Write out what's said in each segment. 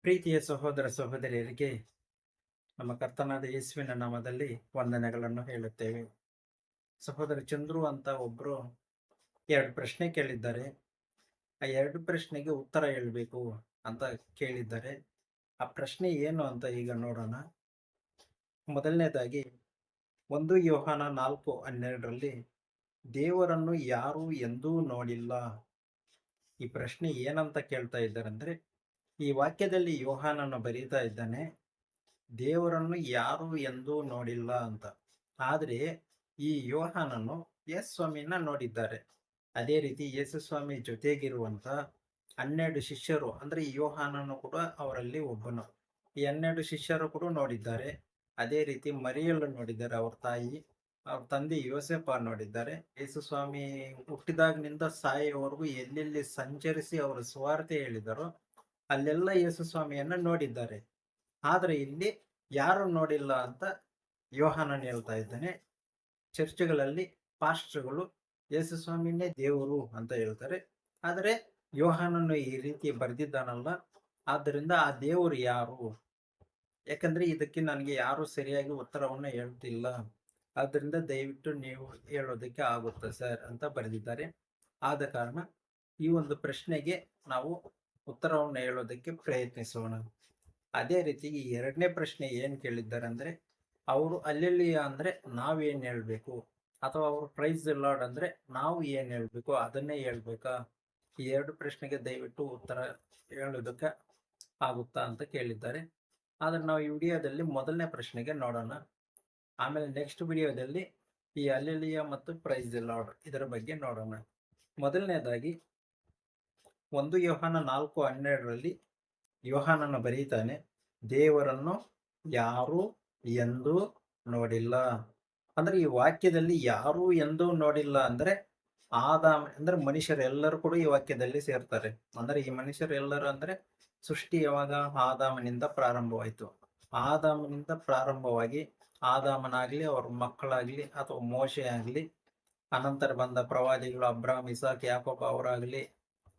ಪ್ರೀತಿಯ ಸಹೋದರ ಸಹೋದರಿಯರಿಗೆ ನಮ್ಮ ಕರ್ತನಾದ ಯೇಸುವಿನ ನಾಮದಲ್ಲಿ ವಂದನೆಗಳನ್ನು ಹೇಳುತ್ತೇವೆ. ಸಹೋದರ ಚಂದ್ರು ಅಂತ ಒಬ್ರು ಎರಡು ಪ್ರಶ್ನೆ ಕೇಳಿದ್ದಾರೆ. ಆ ಎರಡು ಪ್ರಶ್ನೆಗೆ ಉತ್ತರ ಹೇಳಬೇಕು ಅಂತ ಕೇಳಿದ್ದಾರೆ. ಆ ಪ್ರಶ್ನೆ ಏನು ಅಂತ ಈಗ ನೋಡೋಣ. ಮೊದಲನೇದಾಗಿ 1 ಯೋಹಾನ 4:12ರಲ್ಲಿ ದೇವರನ್ನು ಯಾರೂ ಎಂದೂ ನೋಡಿಲ್ಲ. ಈ ಪ್ರಶ್ನೆ ಏನಂತ ಕೇಳ್ತಾ ಇದ್ದಾರಂದ್ರೆ, ಈ ವಾಕ್ಯದಲ್ಲಿ ಯೋಹಾನನು ಬರೀತಾ ಇದ್ದಾನೆ, ದೇವರನ್ನು ಯಾರು ಎಂದೂ ನೋಡಿಲ್ಲ ಅಂತ. ಆದರೆ ಈ ಯೋಹಾನನು ಯೇಸು ಸ್ವಾಮಿನ ನೋಡಿದ್ದಾರೆ. ಅದೇ ರೀತಿ ಯೇಸು ಸ್ವಾಮಿ ಜೊತೆಗಿರುವಂತ 12 ಶಿಷ್ಯರು ಅಂದ್ರೆ ಈ ಯೋಹಾನನು ಕೂಡ ಅವರಲ್ಲಿ ಒಬ್ಬನು. ಈ 12 ಶಿಷ್ಯರು ಕೂಡ ನೋಡಿದ್ದಾರೆ. ಅದೇ ರೀತಿ ಮರಿಯಳು ನೋಡಿದ್ದಾರೆ, ಅವ್ರ ತಾಯಿ. ಅವ್ರ ತಂದೆ ಯೋಸೇಫ ನೋಡಿದ್ದಾರೆ. ಯೇಸು ಸ್ವಾಮಿ ಹುಟ್ಟಿದಾಗಿನಿಂದ ಸಾಯುವವರೆಗೂ ಎಲ್ಲೆಲ್ಲಿ ಸಂಚರಿಸಿ ಅವರು ಸುವಾರ್ತೆ ಹೇಳಿದರೋ ಅಲ್ಲೆಲ್ಲ ಯೇಸು ಸ್ವಾಮಿಯನ್ನ ನೋಡಿದ್ದಾರೆ. ಆದ್ರೆ ಇಲ್ಲಿ ಯಾರು ನೋಡಿಲ್ಲ ಅಂತ ಯೋಹಾನನ್ ಹೇಳ್ತಾ ಇದ್ದಾನೆ. ಚರ್ಚ್ಗಳಲ್ಲಿ ಪಾಸ್ಟರ್ಗಳು ಯೇಸು ಸ್ವಾಮಿನೇ ದೇವರು ಅಂತ ಹೇಳ್ತಾರೆ. ಆದರೆ ಯೋಹಾನನು ಈ ರೀತಿ ಬರೆದಿದ್ದಾನಲ್ಲ, ಆದ್ದರಿಂದ ಆ ದೇವರು ಯಾರು? ಯಾಕಂದ್ರೆ ಇದಕ್ಕೆ ನನಗೆ ಯಾರು ಸರಿಯಾಗಿ ಉತ್ತರವನ್ನು ಹೇಳ್ತಿಲ್ಲ. ಆದ್ದರಿಂದ ದಯವಿಟ್ಟು ನೀವು ಹೇಳೋದಕ್ಕೆ ಆಗುತ್ತಾ ಸರ್ ಅಂತ ಬರೆದಿದ್ದಾರೆ. ಆದ ಕಾರಣ ಈ ಒಂದು ಪ್ರಶ್ನೆಗೆ ನಾವು ಉತ್ತರವನ್ನು ಹೇಳೋದಕ್ಕೆ ಪ್ರಯತ್ನಿಸೋಣ. ಅದೇ ರೀತಿ ಈ ಎರಡನೇ ಪ್ರಶ್ನೆ ಏನ್ ಕೇಳಿದ್ದಾರೆ ಅಂದ್ರೆ, ಅವರು ಅಲ್ಲೆಲೂಯಾ ಅಂದ್ರೆ ನಾವೇನ್ ಹೇಳ್ಬೇಕು, ಅಥವಾ ಅವರು ಪ್ರೈಸ್ ದಿ ಲಾರ್ಡ್ ಅಂದ್ರೆ ನಾವು ಏನ್ ಹೇಳ್ಬೇಕು, ಅದನ್ನೇ ಹೇಳ್ಬೇಕಾ? ಈ ಎರಡು ಪ್ರಶ್ನೆಗೆ ದಯವಿಟ್ಟು ಉತ್ತರ ಹೇಳೋದಕ್ಕೆ ಆಗುತ್ತಾ ಅಂತ ಕೇಳಿದ್ದಾರೆ. ಆದ್ರೆ ನಾವು ಈ ವಿಡಿಯೋದಲ್ಲಿ ಮೊದಲನೇ ಪ್ರಶ್ನೆಗೆ ನೋಡೋಣ. ಆಮೇಲೆ ನೆಕ್ಸ್ಟ್ ವಿಡಿಯೋದಲ್ಲಿ ಈ ಅಲ್ಲೆಲೂಯಾ ಮತ್ತು ಪ್ರೈಸ್ ದಿ ಲಾರ್ಡ್ ಇದರ ಬಗ್ಗೆ ನೋಡೋಣ. ಮೊದಲನೇದಾಗಿ 1 ಯೋಹಾನ 4:12ರಲ್ಲಿ ಯೋಹಾನನು ಬರೀತಾನೆ, ದೇವರನ್ನು ಯಾರೂ ಎಂದೂ ನೋಡಿಲ್ಲ. ಅಂದ್ರೆ ಈ ವಾಕ್ಯದಲ್ಲಿ ಯಾರೂ ಎಂದೂ ನೋಡಿಲ್ಲ ಅಂದ್ರೆ ಆದಾಮ ಅಂದ್ರೆ ಮನುಷ್ಯರೆಲ್ಲರೂ ಕೂಡ ಈ ವಾಕ್ಯದಲ್ಲಿ ಸೇರ್ತಾರೆ. ಅಂದ್ರೆ ಈ ಮನುಷ್ಯರೆಲ್ಲರೂ ಅಂದ್ರೆ ಸೃಷ್ಟಿ ಯಾವಾಗ ಆದಾಮನಿಂದ ಪ್ರಾರಂಭವಾಯಿತು. ಆದಾಮನಿಂದ ಪ್ರಾರಂಭವಾಗಿ ಆದಾಮನಾಗ್ಲಿ ಅವ್ರ ಮಕ್ಕಳಾಗ್ಲಿ ಅಥವಾ ಮೋಶೆ ಆಗ್ಲಿ, ಅನಂತರ ಬಂದ ಪ್ರವಾದಿಗಳು ಅಬ್ರಾಮ್ ಇಸಾಕ್ ಯಾಕೋಬ ಅವರಾಗ್ಲಿ,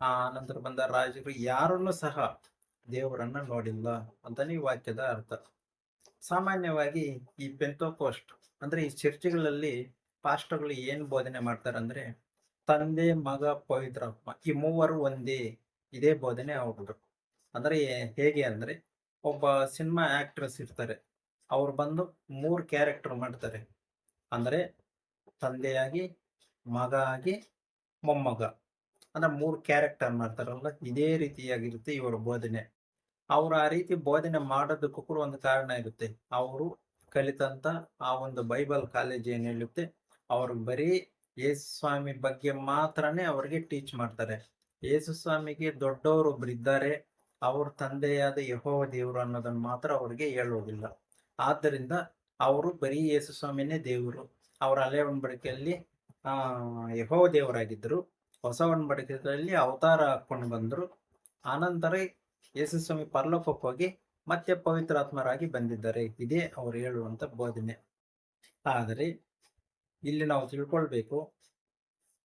ಆ ಅನಂತರ ಬಂದ ರಾಜರು ಯಾರನ್ನು ಸಹ ದೇವರನ್ನ ನೋಡಿಲ್ಲ ಅಂತಾನೆ ಈ ವಾಕ್ಯದ ಅರ್ಥ. ಸಾಮಾನ್ಯವಾಗಿ ಈ ಪೆಂತೋಕೋಸ್ಟ್ ಅಂದ್ರೆ ಈ ಚರ್ಚ್ಗಳಲ್ಲಿ ಪಾಸ್ಟರ್ಗಳು ಏನ್ ಬೋಧನೆ ಮಾಡ್ತಾರೆ ಅಂದ್ರೆ, ತಂದೆ ಮಗ ಪವಿತ್ರಾತ್ಮ ಈ ಮೂವರು ಒಂದೇ, ಇದೇ ಬೋಧನೆ ಅವ್ರದ್ದು. ಅಂದ್ರೆ ಹೇಗೆ ಅಂದ್ರೆ, ಒಬ್ಬ ಸಿನಿಮಾ ಆಕ್ಟ್ರೆಸ್ ಇರ್ತಾರೆ, ಅವ್ರು ಬಂದು 3 ಕ್ಯಾರೆಕ್ಟರ್ ಮಾಡ್ತಾರೆ. ಅಂದ್ರೆ ತಂದೆಯಾಗಿ, ಮಗ ಆಗಿ, ಮೊಮ್ಮಗ, ಅಂದ್ರೆ 3 ಕ್ಯಾರೆಕ್ಟರ್ ಮಾಡ್ತಾರಲ್ಲ, ಇದೇ ರೀತಿಯಾಗಿರುತ್ತೆ ಇವರ ಬೋಧನೆ. ಅವ್ರು ಆ ರೀತಿ ಬೋಧನೆ ಮಾಡೋದಕ್ಕೂ ಕೂಡ ಒಂದು ಕಾರಣ ಇರುತ್ತೆ. ಅವರು ಕಲಿತಂತ ಆ ಒಂದು ಬೈಬಲ್ ಕಾಲೇಜ್ ಏನ್ ಹೇಳುತ್ತೆ, ಅವ್ರು ಬರೀ ಯೇಸು ಸ್ವಾಮಿ ಬಗ್ಗೆ ಮಾತ್ರನೇ ಅವ್ರಿಗೆ ಟೀಚ್ ಮಾಡ್ತಾರೆ. ಯೇಸು ಸ್ವಾಮಿಗೆ ದೊಡ್ಡವರೊಬ್ರು ಇದ್ದಾರೆ, ಅವ್ರ ತಂದೆಯಾದ ಯೆಹೋವ ದೇವರು ಅನ್ನೋದನ್ನ ಮಾತ್ರ ಅವ್ರಿಗೆ ಹೇಳುವುದಿಲ್ಲ. ಆದ್ದರಿಂದ ಅವರು ಬರೀ ಯೇಸು ಸ್ವಾಮಿನೇ ದೇವರು. ಅವ್ರ ಹಳೆ ಒಡಂಬಡಿಕೆಯಲ್ಲಿ ಆ ಯೆಹೋವ ದೇವರಾಗಿದ್ದರು. ಹೊಸ ಒಡಂಬಡಿಕೆಯಲ್ಲಿ ಅವತಾರ ಹಾಕೊಂಡು ಬಂದ್ರು. ಆನಂತರ ಯೇಸು ಸ್ವಾಮಿ ಪರಲೋಕಕ್ಕೆ ಹೋಗಿ ಮತ್ತೆ ಪವಿತ್ರಾತ್ಮರಾಗಿ ಬಂದಿದ್ದಾರೆ. ಇದೇ ಅವರು ಹೇಳುವಂತ ಬೋಧನೆ. ಆದರೆ ಇಲ್ಲಿ ನಾವು ತಿಳ್ಕೊಳ್ಬೇಕು,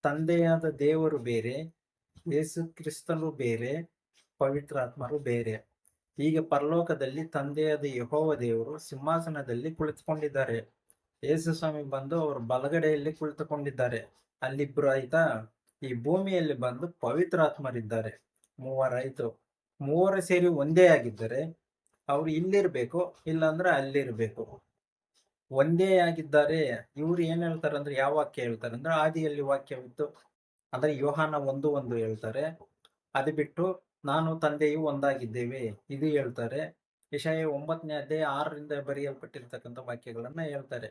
ತಂದೆಯಾದ ದೇವರು ಬೇರೆ, ಯೇಸು ಕ್ರಿಸ್ತನು ಬೇರೆ, ಪವಿತ್ರಾತ್ಮರು ಬೇರೆ. ಈಗ ಪರಲೋಕದಲ್ಲಿ ತಂದೆಯಾದ ಯೆಹೋವ ದೇವರು ಸಿಂಹಾಸನದಲ್ಲಿ ಕುಳಿತುಕೊಂಡಿದ್ದಾರೆ. ಯೇಸು ಸ್ವಾಮಿ ಬಂದು ಅವ್ರ ಬಲಗಡೆಯಲ್ಲಿ ಕುಳಿತುಕೊಂಡಿದ್ದಾರೆ. ಅಲ್ಲಿಬ್ರು ಆಯ್ತಾ. ಈ ಭೂಮಿಯಲ್ಲಿ ಬಂದು ಪವಿತ್ರಾತ್ಮರಿದ್ದಾರೆ. ಮೂವರಾಯ್ತು. ಮೂವರು ಸೇರಿ ಒಂದೇ ಆಗಿದ್ದರೆ ಅವ್ರು ಇಲ್ಲಿರ್ಬೇಕು, ಇಲ್ಲಾಂದ್ರೆ ಅಲ್ಲಿರ್ಬೇಕು. ಒಂದೇ ಆಗಿದ್ದಾರೆ. ಇವ್ರು ಏನ್ ಹೇಳ್ತಾರೆ ಅಂದ್ರೆ, ಯಾವ ವಾಕ್ಯ ಹೇಳ್ತಾರೆ ಅಂದ್ರೆ, ಆದಿಯಲ್ಲಿ ವಾಕ್ಯವಿತ್ತು ಅಂದ್ರೆ ಯೋಹಾನ 1:1 ಹೇಳ್ತಾರೆ. ಅದು ಬಿಟ್ಟು ನಾನು ತಂದೆಯು ಒಂದಾಗಿದ್ದೇವೆ ಇದು ಹೇಳ್ತಾರೆ. ಯೆಶಾಯ 9ನೇ ಅಧ್ಯಾಯ 6ರಿಂದ ಬರೆಯಲ್ಪಟ್ಟಿರ್ತಕ್ಕಂಥ ವಾಕ್ಯಗಳನ್ನ ಹೇಳ್ತಾರೆ.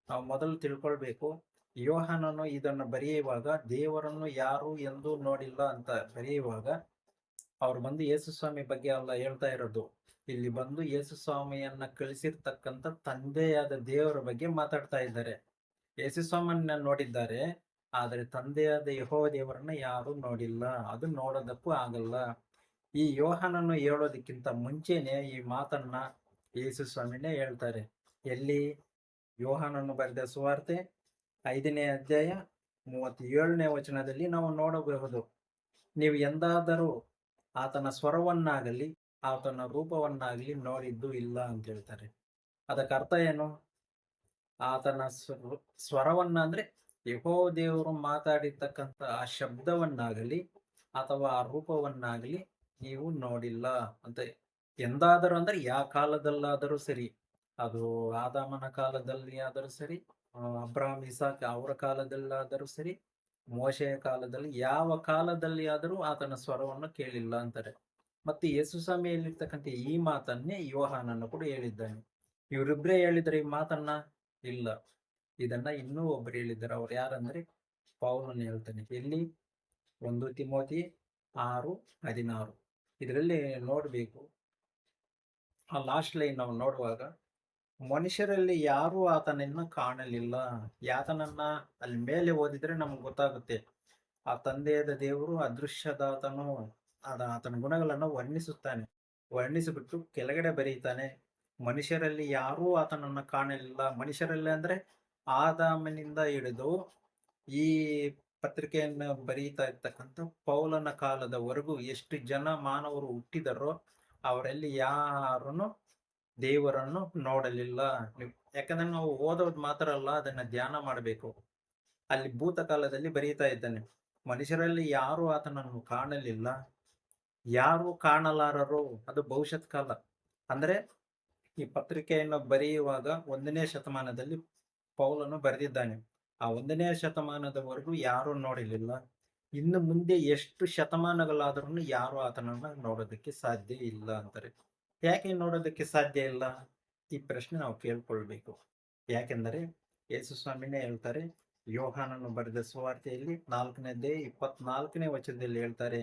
ನಾವು ಮೊದಲು ತಿಳ್ಕೊಳ್ಬೇಕು, ಯೋಹಾನನು ಇದನ್ನು ಬರೆಯುವಾಗ ದೇವರನ್ನು ಯಾರು ಎಂದೂ ನೋಡಿಲ್ಲ ಅಂತ ಬರೆಯುವಾಗ ಅವ್ರು ಬಂದು ಯೇಸು ಸ್ವಾಮಿ ಬಗ್ಗೆ ಅಲ್ಲ ಹೇಳ್ತಾ ಇರೋದು. ಇಲ್ಲಿ ಬಂದು ಯೇಸು ಸ್ವಾಮಿಯನ್ನ ಕಳಿಸಿರ್ತಕ್ಕಂಥ ತಂದೆಯಾದ ದೇವರ ಬಗ್ಗೆ ಮಾತಾಡ್ತಾ ಇದ್ದಾರೆ. ಯೇಸು ಸ್ವಾಮಿಯನ್ನ ನೋಡಿದ್ದಾರೆ, ಆದರೆ ತಂದೆಯಾದ ಯೆಹೋವ ದೇವರನ್ನ ಯಾರು ನೋಡಿಲ್ಲ. ಅದು ನೋಡೋದಕ್ಕೂ ಆಗಲ್ಲ. ಈ ಯೋಹಾನನು ಹೇಳೋದಕ್ಕಿಂತ ಮುಂಚೆನೆ ಈ ಮಾತನ್ನ ಯೇಸು ಸ್ವಾಮಿನೇ ಹೇಳ್ತಾರೆ. ಎಲ್ಲಿ? ಯೋಹಾನನು ಬರೆದ ಸುವಾರ್ತೆ 5ನೇ ಅಧ್ಯಾಯ 37ನೇ ವಚನದಲ್ಲಿ ನಾವು ನೋಡಬಹುದು. ನೀವು ಎಂದಾದರೂ ಆತನ ಸ್ವರವನ್ನಾಗಲಿ ಆತನ ರೂಪವನ್ನಾಗ್ಲಿ ನೋಡಿದ್ದು ಇಲ್ಲ ಅಂತ ಹೇಳ್ತಾರೆ. ಅದಕ್ಕೆ ಅರ್ಥ ಏನು? ಆತನ ಸ್ವರವನ್ನ ಅಂದ್ರೆ ಯೆಹೋವ ದೇವರು ಮಾತಾಡಿರ್ತಕ್ಕಂಥ ಆ ಶಬ್ದವನ್ನಾಗಲಿ ಅಥವಾ ಆ ರೂಪವನ್ನಾಗಲಿ ನೀವು ನೋಡಿಲ್ಲ ಅಂತ. ಎಂದಾದರೂ ಅಂದ್ರೆ ಯಾವ ಕಾಲದಲ್ಲಾದರೂ ಸರಿ, ಅದು ಆದಾಮನ ಕಾಲದಲ್ಲಿ ಆದರೂ ಸರಿ, ಅಬ್ರಹಾಂ ಇಸಾಕ್ ಅವರ ಕಾಲದಲ್ಲಾದರೂ ಸರಿ, ಮೋಶೆಯ ಕಾಲದಲ್ಲಿ ಯಾವ ಕಾಲದಲ್ಲಿ ಆದರೂ ಆತನ ಸ್ವರವನ್ನು ಕೇಳಿಲ್ಲ ಅಂತಾರೆ. ಮತ್ತೆ ಯೇಸು ಸ್ವಾಮಿಯಲ್ಲಿರ್ತಕ್ಕಂಥ ಈ ಮಾತನ್ನೇ ಯೋಹಾನನು ಕೂಡ ಹೇಳಿದ್ದಾನೆ. ಇವರಿಬ್ಬರೇ ಹೇಳಿದ್ರೆ ಈ ಮಾತನ್ನ? ಇಲ್ಲ. ಇದನ್ನ ಇನ್ನೂ ಒಬ್ರು ಹೇಳಿದ್ದಾರೆ. ಅವ್ರು ಯಾರಂದ್ರೆ ಪೌಲನು ಹೇಳ್ತಾನೆ. ಎಲ್ಲಿ? 1 ತಿಮೋಥಿ 6:16. ಇದರಲ್ಲಿ ನೋಡ್ಬೇಕು, ಆ ಲಾಸ್ಟ್ ಲೈನ್ ನಾವು ನೋಡುವಾಗ, ಮನುಷ್ಯರಲ್ಲಿ ಯಾರೂ ಆತನನ್ನ ಕಾಣಲಿಲ್ಲ. ಯಾತನನ್ನ ಅಲ್ಲಿ ಮೇಲೆ ಓದಿದ್ರೆ ನಮ್ಗೆ ಗೊತ್ತಾಗುತ್ತೆ. ಆ ತಂದೆಯಾದ ದೇವರು ಅದೃಶ್ಯದಾತನು ಆತನ ಗುಣಗಳನ್ನು ವರ್ಣಿಸುತ್ತಾನೆ. ವರ್ಣಿಸಿಬಿಟ್ಟು ಕೆಳಗಡೆ ಬರೀತಾನೆ, ಮನುಷ್ಯರಲ್ಲಿ ಯಾರೂ ಆತನನ್ನ ಕಾಣಲಿಲ್ಲ. ಮನುಷ್ಯರಲ್ಲಿ ಅಂದ್ರೆ ಆದಾಮನಿಂದ ಹಿಡಿದು ಈ ಪತ್ರಿಕೆಯನ್ನು ಬರೀತಾ ಇರ್ತಕ್ಕಂಥ ಪೌಲನ ಕಾಲದವರೆಗೂ ಎಷ್ಟು ಜನ ಮಾನವರು ಹುಟ್ಟಿದರೋ ಅವರಲ್ಲಿ ಯಾರನ್ನು ದೇವರನ್ನು ನೋಡಲಿಲ್ಲ. ಯಾಕಂದ್ರೆ ನಾವು ಓದೋದು ಮಾತ್ರ ಅಲ್ಲ, ಅದನ್ನ ಧ್ಯಾನ ಮಾಡಬೇಕು. ಅಲ್ಲಿ ಭೂತಕಾಲದಲ್ಲಿ ಬರೀತಾ ಇದ್ದಾನೆ, ಮನುಷ್ಯರಲ್ಲಿ ಯಾರು ಆತನನ್ನು ಕಾಣಲಿಲ್ಲ, ಯಾರು ಕಾಣಲಾರರು. ಅದು ಭವಿಷ್ಯತ್ ಕಾಲ. ಅಂದ್ರೆ ಈ ಪತ್ರಿಕೆಯನ್ನು ಬರೆಯುವಾಗ 1ನೇ ಶತಮಾನದಲ್ಲಿ ಪೌಲನು ಬರೆದಿದ್ದಾನೆ. ಆ 1ನೇ ಶತಮಾನದವರೆಗೂ ಯಾರು ನೋಡಲಿಲ್ಲ. ಇನ್ನು ಮುಂದೆ ಎಷ್ಟು ಶತಮಾನಗಳಾದ್ರೂ ಯಾರು ಆತನನ್ನ ನೋಡೋದಕ್ಕೆ ಸಾಧ್ಯ ಇಲ್ಲ ಅಂತಾರೆ. ಯಾಕೆ ನೋಡೋದಕ್ಕೆ ಸಾಧ್ಯ ಇಲ್ಲ? ಈ ಪ್ರಶ್ನೆ ನಾವು ಕೇಳ್ಕೊಳ್ಬೇಕು. ಯಾಕೆಂದರೆ ಯೇಸು ಸ್ವಾಮಿನೇ ಹೇಳ್ತಾರೆ, ಯೋಹಾನನು ಬರೆದ ಸುವಾರ್ತೆಯಲ್ಲಿ 4ನೇ ಅಧ್ಯಾಯ 24ನೇ ವಚನದಲ್ಲಿ ಹೇಳ್ತಾರೆ,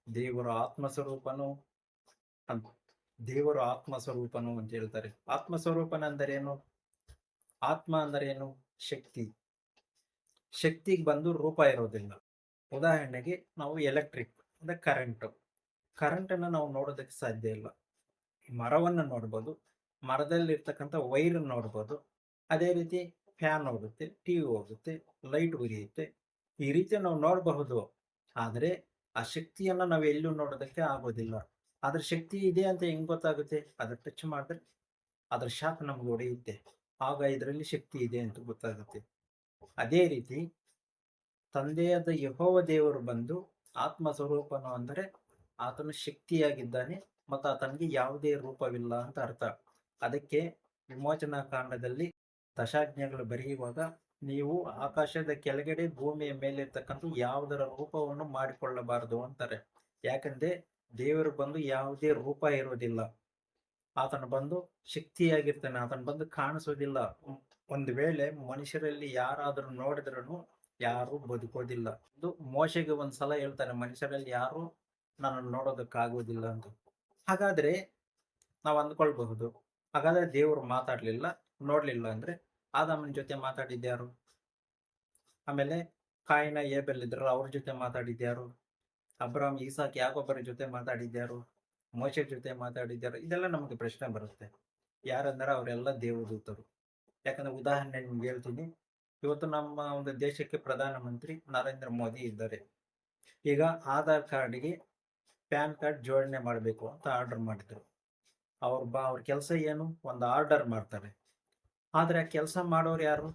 ದೇವರು ಆತ್ಮಸ್ವರೂಪನು ಅಂತ. ದೇವರು ಆತ್ಮಸ್ವರೂಪನು ಅಂತ ಹೇಳ್ತಾರೆ. ಆತ್ಮಸ್ವರೂಪನ ಅಂದರೇನು? ಆತ್ಮ ಅಂದರೆ ಏನು? ಶಕ್ತಿ. ಶಕ್ತಿಗೆ ಬಂದು ರೂಪ ಇರೋದಿಲ್ಲ. ಉದಾಹರಣೆಗೆ ನಾವು ಎಲೆಕ್ಟ್ರಿಕ್ ಅಂದ್ರೆ ಕರೆಂಟನ್ನು ನಾವು ನೋಡೋದಕ್ಕೆ ಸಾಧ್ಯ ಇಲ್ಲ. ಮರವನ್ನು ನೋಡ್ಬೋದು, ಮರದಲ್ಲಿ ಇರ್ತಕ್ಕಂಥ ವೈರ್ ನೋಡ್ಬೋದು. ಅದೇ ರೀತಿ ಫ್ಯಾನ್ ಹೋಗುತ್ತೆ, ಟಿವಿ ಹೋಗುತ್ತೆ, ಲೈಟ್ ಉರಿಯುತ್ತೆ. ಈ ರೀತಿ ನಾವು ನೋಡಬಹುದು. ಆದರೆ ಆ ಶಕ್ತಿಯನ್ನ ನಾವು ಎಲ್ಲೂ ನೋಡೋದಕ್ಕೆ ಆಗೋದಿಲ್ಲ. ಅದ್ರ ಶಕ್ತಿ ಇದೆ ಅಂತ ಹೆಂಗ್ ಗೊತ್ತಾಗುತ್ತೆ? ಅದ್ರ ಟಚ್ ಮಾಡಿದ್ರೆ ಅದ್ರ ಶಾಕ್ ನಮ್ಗೆ ಹೊಡೆಯುತ್ತೆ, ಆಗ ಇದರಲ್ಲಿ ಶಕ್ತಿ ಇದೆ ಅಂತ ಗೊತ್ತಾಗುತ್ತೆ. ಅದೇ ರೀತಿ ತಂದೆಯಾದ ಯೆಹೋವ ದೇವರು ಬಂದು ಆತ್ಮ ಸ್ವರೂಪನು ಅಂದರೆ ಆತನು ಶಕ್ತಿಯಾಗಿದ್ದಾನೆ ಮತ್ತು ಆತನಿಗೆ ಯಾವುದೇ ರೂಪವಿಲ್ಲ ಅಂತ ಅರ್ಥ. ಅದಕ್ಕೆ ವಿಮೋಚನಾ ಕಾಂಡದಲ್ಲಿ ದಶಾಜ್ಞೆಗಳು ಬರೆಯುವಾಗ, ನೀವು ಆಕಾಶದ ಕೆಳಗಡೆ ಭೂಮಿಯ ಮೇಲೆ ಇರ್ತಕ್ಕಂಥ ಯಾವುದರ ರೂಪವನ್ನು ಮಾಡಿಕೊಳ್ಳಬಾರದು ಅಂತಾರೆ. ಯಾಕಂದ್ರೆ ದೇವರು ಬಂದು ಯಾವುದೇ ರೂಪ ಇರೋದಿಲ್ಲ. ಆತನು ಬಂದು ಶಕ್ತಿಯಾಗಿರ್ತಾನೆ. ಆತನು ಬಂದು ಕಾಣಿಸೋದಿಲ್ಲ. ಒಂದು ವೇಳೆ ಮನುಷ್ಯರಲ್ಲಿ ಯಾರಾದರೂ ನೋಡಿದ್ರೂ ಯಾರು ಬದುಕೋದಿಲ್ಲ. ಇದು ಮೋಶೆಗೆ ಒಂದ್ಸಲ ಹೇಳ್ತಾನೆ, ಮನುಷ್ಯರಲ್ಲಿ ಯಾರು ನನ್ನನ್ನು ನೋಡೋದಕ್ಕಾಗೋದಿಲ್ಲ ಅಂತ. ಹಾಗಾದ್ರೆ ನಾವು ಅಂದ್ಕೊಳ್ಬಹುದು, ಹಾಗಾದ್ರೆ ದೇವರು ಮಾತಾಡ್ಲಿಲ್ಲ, ನೋಡ್ಲಿಲ್ಲ ಅಂದ್ರೆ ಆದಾಮನ ಜೊತೆ ಮಾತಾಡಿದ್ಯಾರು? ಆಮೇಲೆ ಕಾಯಿನ ಏಬೆಲ್ ಇದ್ರಲ್ಲ, ಅವ್ರ ಜೊತೆ ಮಾತಾಡಿದ್ಯಾರು? ಅಬ್ರಾಮ್ ಇಸಾಕ್ ಯಾಕೋಬರ ಜೊತೆ ಮಾತಾಡಿದ್ಯಾರು? ಮೋಶೆ ಜೊತೆ ಮಾತಾಡಿದ್ಯಾರು? ಇದೆಲ್ಲ ನಮಗೆ ಪ್ರಶ್ನೆ ಬರುತ್ತೆ. ಯಾರಂದ್ರೆ ಅವರೆಲ್ಲ ದೇವದೂತರು. ಯಾಕಂದ್ರೆ ಉದಾಹರಣೆ ನಿಮ್ಗೆ ಹೇಳ್ತೀನಿ. ಇವತ್ತು ನಮ್ಮ ಒಂದು ದೇಶಕ್ಕೆ ಪ್ರಧಾನಮಂತ್ರಿ ನರೇಂದ್ರ ಮೋದಿ ಇದ್ದಾರೆ. ಈಗ ಆಧಾರ್ ಕಾರ್ಡ್ಗೆ ಪ್ಯಾನ್ ಕಾರ್ಡ್ ಜೋಡಣೆ ಮಾಡಬೇಕು ಅಂತ ಆರ್ಡರ್ ಮಾಡಿದ್ರು. ಅವ್ರ ಕೆಲಸ ಏನು? ಒಂದು ಆರ್ಡರ್ ಮಾಡ್ತಾರೆ. ಆದ್ರೆ ಆ ಕೆಲಸ ಮಾಡೋರು ಯಾರು?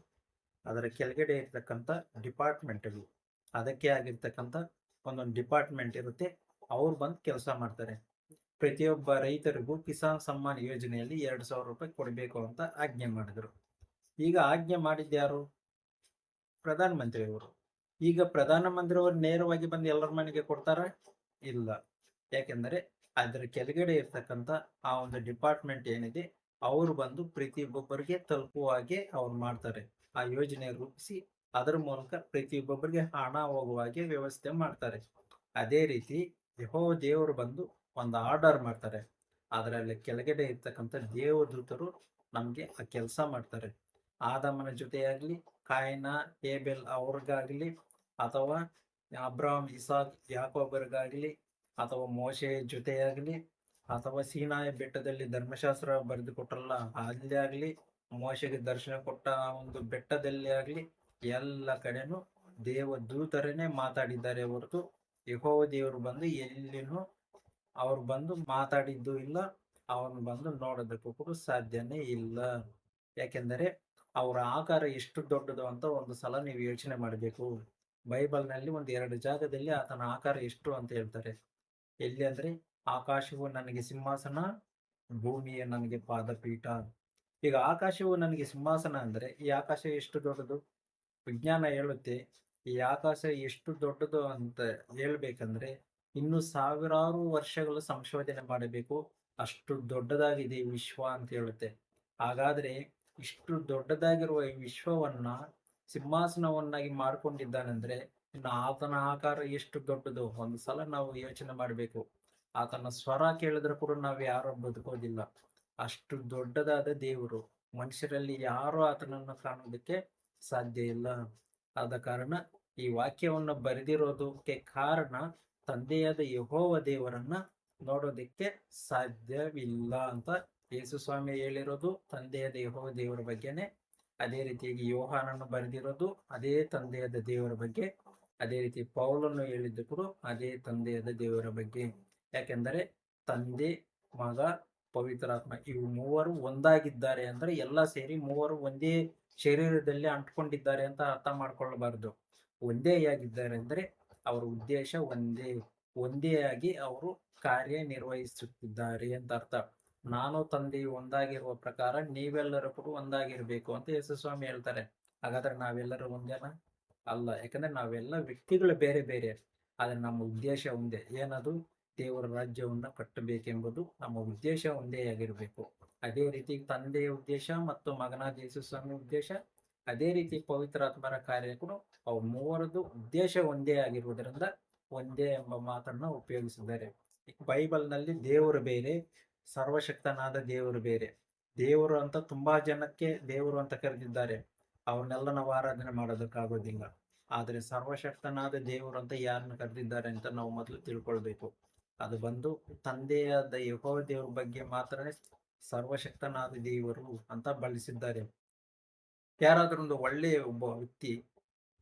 ಅದರ ಕೆಳಗಡೆ ಇರ್ತಕ್ಕಂಥ ಡಿಪಾರ್ಟ್ಮೆಂಟ್ಗಳು, ಅದಕ್ಕೆ ಆಗಿರ್ತಕ್ಕಂಥ ಒಂದೊಂದು ಡಿಪಾರ್ಟ್ಮೆಂಟ್ ಇರುತ್ತೆ. ಅವ್ರು ಬಂದು ಕೆಲಸ ಮಾಡ್ತಾರೆ. ಪ್ರತಿಯೊಬ್ಬ ರೈತರಿಗೂ ಕಿಸಾನ್ ಸಮ್ಮಾನ್ ಯೋಜನೆಯಲ್ಲಿ 2,000 ರೂಪಾಯಿ ಕೊಡಬೇಕು ಅಂತ ಆಜ್ಞೆ ಮಾಡಿದ್ರು. ಈಗ ಆಜ್ಞೆ ಮಾಡಿದ್ಯಾರು? ಪ್ರಧಾನಮಂತ್ರಿಯವರು. ಈಗ ಪ್ರಧಾನಮಂತ್ರಿಯವರು ನೇರವಾಗಿ ಬಂದು ಎಲ್ಲರ ಮನೆಗೆ ಕೊಡ್ತಾರ? ಇಲ್ಲ. ಯಾಕೆಂದರೆ ಅದರ ಕೆಳಗಡೆ ಇರ್ತಕ್ಕಂಥ ಆ ಒಂದು ಡಿಪಾರ್ಟ್ಮೆಂಟ್ ಏನಿದೆ, ಅವರು ಬಂದು ಪ್ರತಿಯೊಬ್ಬೊಬ್ಬರಿಗೆ ತಲುಪುವ ಹಾಗೆ ಅವ್ರು ಮಾಡ್ತಾರೆ. ಆ ಯೋಜನೆ ರೂಪಿಸಿ ಅದರ ಮೂಲಕ ಪ್ರತಿಯೊಬ್ಬೊಬ್ಬರಿಗೆ ಹಣ ಹೋಗುವ ಹಾಗೆ ವ್ಯವಸ್ಥೆ ಮಾಡ್ತಾರೆ. ಅದೇ ರೀತಿ ಯೆಹೋವ ದೇವರು ಬಂದು ಒಂದು ಆರ್ಡರ್ ಮಾಡ್ತಾರೆ. ಅದರಲ್ಲಿ ಕೆಳಗಡೆ ಇರ್ತಕ್ಕಂಥ ದೇವದೂತರು ನಮ್ಗೆ ಆ ಕೆಲಸ ಮಾಡ್ತಾರೆ. ಆದಾಮನ ಜೊತೆಯಾಗ್ಲಿ, ಕಾಯಿನ ಹೇಬೆಲ್ ಅವ್ರಿಗಾಗ್ಲಿ, ಅಥವಾ ಅಬ್ರಾಮ್ ಇಸಾಕ್ ಯಾಕೋಬರಿಗಾಗ್ಲಿ, ಅಥವಾ ಮೋಶೆ ಜೊತೆಯಾಗ್ಲಿ, ಅಥವಾ ಸೀನಾಯಿ ಬೆಟ್ಟದಲ್ಲಿ ಧರ್ಮಶಾಸ್ತ್ರ ಬರೆದು ಕೊಟ್ರಲ್ಲ ಅಲ್ಲಿ ಆಗ್ಲಿ, ಮೋಶೆಗೆ ದರ್ಶನ ಕೊಟ್ಟ ಒಂದು ಬೆಟ್ಟದಲ್ಲಿ ಆಗ್ಲಿ, ಎಲ್ಲ ಕಡೆನೂ ದೇವದೂತರನ್ನೇ ಮಾತಾಡಿದ್ದಾರೆ ಹೊರತು ಯೆಹೋವ ದೇವರು ಬಂದು ಎಲ್ಲಿನೂ ಅವ್ರು ಬಂದು ಮಾತಾಡಿದ್ದು ಇಲ್ಲ, ಅವನು ಬಂದು ನೋಡೋದಕ್ಕೂ ಕೂಡ ಸಾಧ್ಯನೇ ಇಲ್ಲ. ಯಾಕೆಂದರೆ ಅವರ ಆಕಾರ ಎಷ್ಟು ದೊಡ್ಡದು ಅಂತ ಒಂದು ಸಲ ನೀವು ಯೋಚನೆ ಮಾಡಬೇಕು. ಬೈಬಲ್ನಲ್ಲಿ ಒಂದು 2 ಜಾಗದಲ್ಲಿ ಆತನ ಆಕಾರ ಎಷ್ಟು ಅಂತ ಹೇಳ್ತಾರೆ. ಎಲ್ಲಿ ಅಂದ್ರೆ, ಆಕಾಶವು ನನಗೆ ಸಿಂಹಾಸನ, ಭೂಮಿಯೇ ನನಗೆ ಪಾದಪೀಠ. ಈಗ ಆಕಾಶವು ನನಗೆ ಸಿಂಹಾಸನ ಅಂದ್ರೆ ಈ ಆಕಾಶ ಎಷ್ಟು ದೊಡ್ಡದು? ವಿಜ್ಞಾನ ಹೇಳುತ್ತೆ ಈ ಆಕಾಶ ಎಷ್ಟು ದೊಡ್ಡದು ಅಂತ ಹೇಳ್ಬೇಕಂದ್ರೆ ಇನ್ನು ಸಾವಿರಾರು ವರ್ಷಗಳು ಸಂಶೋಧನೆ ಮಾಡಬೇಕು. ಅಷ್ಟು ದೊಡ್ಡದಾಗಿದೆ ಈ ವಿಶ್ವ ಅಂತ ಹೇಳುತ್ತೆ. ಹಾಗಾದ್ರೆ ಇಷ್ಟು ದೊಡ್ಡದಾಗಿರುವ ಈ ವಿಶ್ವವನ್ನ ಸಿಂಹಾಸನವನ್ನಾಗಿ ಮಾಡ್ಕೊಂಡಿದ್ದಾನಂದ್ರೆ ಇನ್ನು ಆತನ ಆಕಾರ ಎಷ್ಟು ದೊಡ್ಡದು ಒಂದು ಸಲ ನಾವು ಯೋಚನೆ ಮಾಡಬೇಕು. ಆತನ ಸ್ವರ ಕೇಳಿದ್ರೆ ಕೂಡ ನಾವು ಯಾರು ಬದುಕೋದಿಲ್ಲ. ಅಷ್ಟು ದೊಡ್ಡದಾದ ದೇವರು. ಮನುಷ್ಯರಲ್ಲಿ ಯಾರು ಆತನನ್ನು ಕಾಣೋದಕ್ಕೆ ಸಾಧ್ಯ ಇಲ್ಲ. ಆದ ಕಾರಣ ಈ ವಾಕ್ಯವನ್ನು ಬರೆದಿರೋದಕ್ಕೆ ಕಾರಣ ತಂದೆಯಾದ ಯೆಹೋವ ದೇವರನ್ನ ನೋಡೋದಕ್ಕೆ ಸಾಧ್ಯವಿಲ್ಲ ಅಂತ ಯೇಸು ಸ್ವಾಮಿ ಹೇಳಿರೋದು ತಂದೆಯಾದ ಯೆಹೋವ ದೇವರ ಬಗ್ಗೆನೆ. ಅದೇ ರೀತಿಯಾಗಿ ಯೋಹಾನನ್ನು ಬರೆದಿರೋದು ಅದೇ ತಂದೆಯಾದ ದೇವರ ಬಗ್ಗೆ. ಅದೇ ರೀತಿ ಪೌಲನು ಹೇಳಿದ್ದು ಕೂಡ ಅದೇ ತಂದೆಯಾದ ದೇವರ ಬಗ್ಗೆ. ಯಾಕೆಂದರೆ ತಂದೆ, ಮಗ, ಪವಿತ್ರಾತ್ಮ ಇವು ಮೂವರು ಒಂದಾಗಿದ್ದಾರೆ ಅಂದ್ರೆ ಎಲ್ಲ ಸೇರಿ ಮೂವರು ಒಂದೇ ಶರೀರದಲ್ಲಿ ಅಂಟ್ಕೊಂಡಿದ್ದಾರೆ ಅಂತ ಅರ್ಥ ಮಾಡ್ಕೊಳ್ಳಬಾರದು. ಒಂದೇ ಆಗಿದ್ದಾರೆ ಅಂದ್ರೆ ಅವರ ಉದ್ದೇಶ ಒಂದೇ, ಒಂದೇ ಆಗಿ ಅವರು ಕಾರ್ಯನಿರ್ವಹಿಸುತ್ತಿದ್ದಾರೆ ಅಂತ ಅರ್ಥ. ನಾನು ತಂದೆಯು ಒಂದಾಗಿರುವ ಪ್ರಕಾರ ನೀವೆಲ್ಲರೂ ಕೂಡ ಒಂದಾಗಿರ್ಬೇಕು ಅಂತ ಯೇಸು ಸ್ವಾಮಿ ಹೇಳ್ತಾರೆ. ಹಾಗಾದ್ರೆ ನಾವೆಲ್ಲರೂ ಒಂದೇನಾ? ಅಲ್ಲ. ಯಾಕಂದ್ರೆ ನಾವೆಲ್ಲ ವ್ಯಕ್ತಿಗಳು ಬೇರೆ ಬೇರೆ, ಆದ್ರೆ ನಮ್ಮ ಉದ್ದೇಶ ಒಂದೇ. ಏನದು? ದೇವರ ರಾಜ್ಯವನ್ನ ಕಟ್ಟಬೇಕೆಂಬುದು ನಮ್ಮ ಉದ್ದೇಶ ಒಂದೇ ಆಗಿರಬೇಕು. ಅದೇ ರೀತಿ ತಂದೆಯ ಉದ್ದೇಶ ಮತ್ತು ಮಗನಾದ ಯೇಸು ಸ್ವಾಮಿ ಉದ್ದೇಶ, ಅದೇ ರೀತಿ ಪವಿತ್ರಾತ್ಮರ ಕಾರ್ಯ ಕೂಡ ಅವು ಮೂವರದು ಉದ್ದೇಶ ಒಂದೇ ಆಗಿರುವುದರಿಂದ ಒಂದೇ ಎಂಬ ಮಾತನ್ನ ಉಪಯೋಗಿಸಿದ್ದಾರೆ. ಬೈಬಲ್ನಲ್ಲಿ ದೇವರು ಬೇರೆ, ಸರ್ವಶಕ್ತನಾದ ದೇವರು ಬೇರೆ. ದೇವರು ಅಂತ ತುಂಬಾ ಜನಕ್ಕೆ ದೇವರು ಅಂತ ಕರೆದಿದ್ದಾರೆ. ಅವನ್ನೆಲ್ಲ ನಾವು ಆರಾಧನೆ ಮಾಡೋದಕ್ಕಾಗೋದಿಲ್ಲ. ಆದರೆ ಸರ್ವಶಕ್ತನಾದ ದೇವರು ಅಂತ ಯಾರನ್ನ ಕರೆದಿದ್ದಾರೆ ಅಂತ ನಾವು ಮೊದಲು ತಿಳ್ಕೊಳ್ಬೇಕು. ಅದು ಬಂದು ತಂದೆಯಾದ ಯೆಹೋವ ದೇವರ ಬಗ್ಗೆ ಮಾತ್ರ ಸರ್ವಶಕ್ತನಾದ ದೇವರು ಅಂತ ಬಳಸಿದ್ದಾರೆ. ಯಾರಾದ್ರೂ ಒಂದು ಒಳ್ಳೆಯ ಒಬ್ಬ ವ್ಯಕ್ತಿ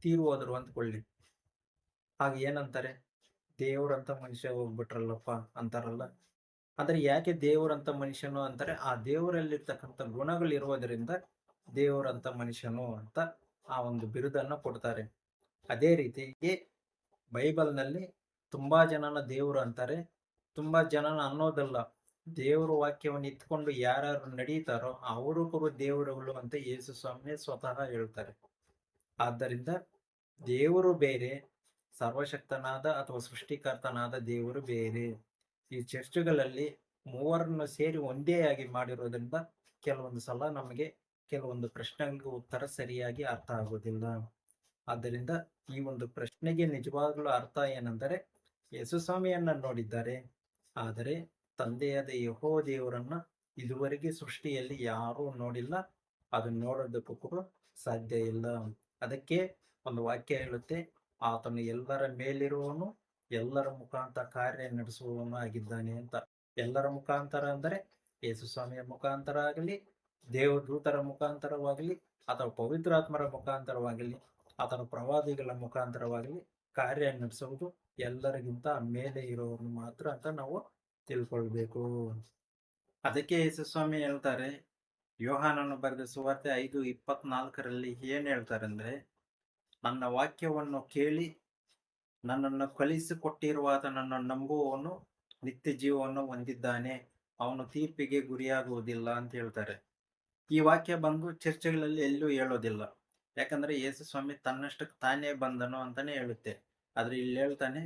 ತೀರು ಹೋದ್ರು ಅಂದ್ಕೊಳ್ಳಿ, ಆಗ ಏನಂತಾರೆ? ದೇವರಂತ ಮನುಷ್ಯ ಹೋಗ್ಬಿಟ್ರಲ್ಲಪ್ಪ ಅಂತಾರಲ್ಲ. ಆದ್ರೆ ಯಾಕೆ ದೇವರಂತ ಮನುಷ್ಯನು ಅಂತಾರೆ? ಆ ದೇವರಲ್ಲಿರ್ತಕ್ಕಂಥ ಗುಣಗಳು ಇರುವುದರಿಂದ ದೇವರಂತ ಮನುಷ್ಯನು ಅಂತ ಆ ಒಂದು ಬಿರುದನ್ನ ಕೊಡ್ತಾರೆ. ಅದೇ ರೀತಿಗೆ ಬೈಬಲ್ನಲ್ಲಿ ತುಂಬಾ ಜನನ ದೇವರು ಅಂತಾರೆ. ತುಂಬಾ ಜನನ ಅನ್ನೋದಲ್ಲ, ದೇವರ ವಾಕ್ಯವನ್ನು ಇತ್ಕೊಂಡು ಯಾರ್ಯಾರು ನಡೀತಾರೋ ಅವರು ಕೂಡ ದೇವರುಗಳು ಅಂತ ಯೇಸು ಸ್ವಾಮಿ ಸ್ವತಃ ಹೇಳ್ತಾರೆ. ಆದ್ದರಿಂದ ದೇವರು ಬೇರೆ, ಸರ್ವಶಕ್ತನಾದ ಅಥವಾ ಸೃಷ್ಟಿಕರ್ತನಾದ ದೇವರು ಬೇರೆ. ಈ ಚರ್ಚ್ಗಳಲ್ಲಿ ಮೂವರನ್ನು ಸೇರಿ ಒಂದೇ ಆಗಿ ಮಾಡಿರೋದ್ರಿಂದ ಕೆಲವೊಂದು ಸಲ ನಮಗೆ ಕೆಲವೊಂದು ಪ್ರಶ್ನೆಗಳಿಗೆ ಉತ್ತರ ಸರಿಯಾಗಿ ಅರ್ಥ ಆಗೋದಿಲ್ಲ. ಆದ್ದರಿಂದ ಈ ಒಂದು ಪ್ರಶ್ನೆಗೆ ನಿಜವಾಗ್ಲೂ ಅರ್ಥ ಏನೆಂದರೆ, ಯೇಸು ಸ್ವಾಮಿಯನ್ನ ನೋಡಿದ್ದಾರೆ, ಆದರೆ ತಂದೆಯಾದ ಯೆಹೋವ ದೇವರನ್ನ ಇದುವರೆಗೆ ಸೃಷ್ಟಿಯಲ್ಲಿ ಯಾರೂ ನೋಡಿಲ್ಲ, ಅದನ್ನ ನೋಡೋದಕ್ಕೂ ಕೂಡ ಸಾಧ್ಯ ಇಲ್ಲ. ಅದಕ್ಕೆ ಒಂದು ವಾಕ್ಯ ಹೇಳುತ್ತೆ, ಆತನು ಎಲ್ಲರ ಮೇಲಿರುವವನು, ಎಲ್ಲರ ಮುಖಾಂತರ ಕಾರ್ಯ ನಡೆಸುವವನು ಆಗಿದ್ದಾನೆ ಅಂತ. ಎಲ್ಲರ ಮುಖಾಂತರ ಅಂದರೆ ಯೇಸು ಸ್ವಾಮಿಯ ಮುಖಾಂತರ ಆಗಲಿ, ದೇವದೂತರ ಮುಖಾಂತರವಾಗಲಿ, ಅಥವಾ ಪವಿತ್ರಾತ್ಮರ ಮುಖಾಂತರವಾಗಲಿ, ಅಥವಾ ಪ್ರವಾದಿಗಳ ಮುಖಾಂತರವಾಗಲಿ ಕಾರ್ಯ ನಡೆಸುವುದು ಎಲ್ಲರಿಗಿಂತ ಮೇಲೆ ಇರೋರು ಮಾತ್ರ ಅಂತ ನಾವು ತಿಳ್ಕೊಳ್ಬೇಕು. ಅದಕ್ಕೆ ಯೇಸು ಸ್ವಾಮಿ ಹೇಳ್ತಾರೆ, ಯೋಹಾನನು ಬರೆದ ಸುವಾರ್ತೆ 5:24 ಏನ್ ಹೇಳ್ತಾರೆ ಅಂದ್ರೆ, ನನ್ನ ವಾಕ್ಯವನ್ನು ಕೇಳಿ ನನ್ನನ್ನು ಕಲಿಸಿಕೊಟ್ಟಿರುವ ಆತನನ್ನು ನಂಬುವವನು ನಿತ್ಯ ಜೀವವನ್ನು ಹೊಂದಿದ್ದಾನೆ, ಅವನು ತೀರ್ಪಿಗೆ ಗುರಿಯಾಗುವುದಿಲ್ಲ ಅಂತ ಹೇಳ್ತಾರೆ. ಈ ವಾಕ್ಯ ಬಂದು ಚರ್ಚೆಗಳಲ್ಲಿ ಎಲ್ಲೂ ಹೇಳೋದಿಲ್ಲ. ಯಾಕಂದ್ರೆ ಯೇಸು ಸ್ವಾಮಿ ತನ್ನಷ್ಟಕ್ಕೆ ತಾನೇ ಬಂದನು ಅಂತಾನೆ ಹೇಳುತ್ತೆ. ಆದ್ರೆ ಇಲ್ಲಿ ಹೇಳ್ತಾನೆ,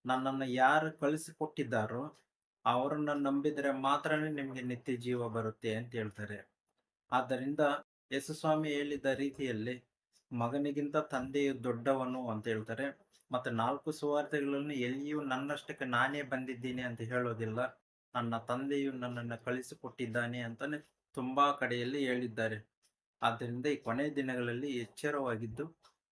ನನ್ನನ್ನು ಯಾರು ಕಳಿಸಿಕೊಟ್ಟಿದ್ದಾರೋ ಅವರನ್ನ ನಂಬಿದ್ರೆ ಮಾತ್ರನೇ ನಿಮ್ಗೆ ನಿತ್ಯ ಜೀವ ಬರುತ್ತೆ ಅಂತ ಹೇಳ್ತಾರೆ. ಆದ್ದರಿಂದ ಯೇಸು ಸ್ವಾಮಿ ಹೇಳಿದ ರೀತಿಯಲ್ಲಿ ಮಗನಿಗಿಂತ ತಂದೆಯು ದೊಡ್ಡವನು ಅಂತ ಹೇಳ್ತಾರೆ. ಮತ್ತೆ 4 ಸುವಾರ್ತೆಗಳನ್ನು ಎಲ್ಲಿಯೂ ನನ್ನಷ್ಟಕ್ಕೆ ನಾನೇ ಬಂದಿದ್ದೀನಿ ಅಂತ ಹೇಳೋದಿಲ್ಲ. ನನ್ನ ತಂದೆಯು ನನ್ನನ್ನು ಕಳಿಸಿಕೊಟ್ಟಿದ್ದಾನೆ ಅಂತಾನೆ ತುಂಬಾ ಕಡೆಯಲ್ಲಿ ಹೇಳಿದ್ದಾರೆ. ಆದ್ದರಿಂದ ಈ ಕೊನೆ ದಿನಗಳಲ್ಲಿ ಎಚ್ಚರವಾಗಿದ್ದು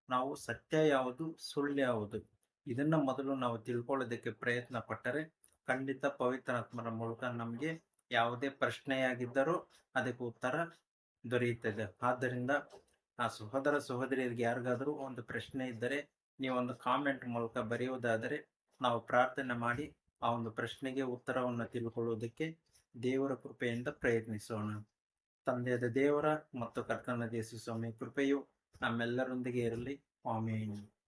ನಾವು ಸತ್ಯ ಯಾವುದು, ಸುಳ್ಳು ಯಾವುದು, ಇದನ್ನ ಮೊದಲು ನಾವು ತಿಳ್ಕೊಳ್ಳೋದಕ್ಕೆ ಪ್ರಯತ್ನ ಪಟ್ಟರೆ ಖಂಡಿತ ಪವಿತ್ರಾತ್ಮರ ಮೂಲಕ ನಮಗೆ ಯಾವುದೇ ಪ್ರಶ್ನೆಯಾಗಿದ್ದರೂ ಅದಕ್ಕೆ ಉತ್ತರ ದೊರೆಯುತ್ತದೆ. ಆದ್ದರಿಂದ ಆ ಸಹೋದರ ಸಹೋದರಿಯರಿಗೆ ಯಾರಿಗಾದರೂ ಒಂದು ಪ್ರಶ್ನೆ ಇದ್ದರೆ ನೀವೊಂದು ಕಾಮೆಂಟ್ ಮೂಲಕ ಬರೆಯುವುದಾದರೆ ನಾವು ಪ್ರಾರ್ಥನೆ ಮಾಡಿ ಆ ಒಂದು ಪ್ರಶ್ನೆಗೆ ಉತ್ತರವನ್ನು ತಿಳ್ಕೊಳ್ಳುವುದಕ್ಕೆ ದೇವರ ಕೃಪೆಯಿಂದ ಪ್ರಯತ್ನಿಸೋಣ. ತಂದೆಯಾದ ದೇವರ ಮತ್ತು ಕರ್ತನಾದ ಯೇಸು ಸ್ವಾಮಿಯ ಕೃಪೆಯು ನಮ್ಮೆಲ್ಲರೊಂದಿಗೆ ಇರಲಿ. ಆಮೆನ್.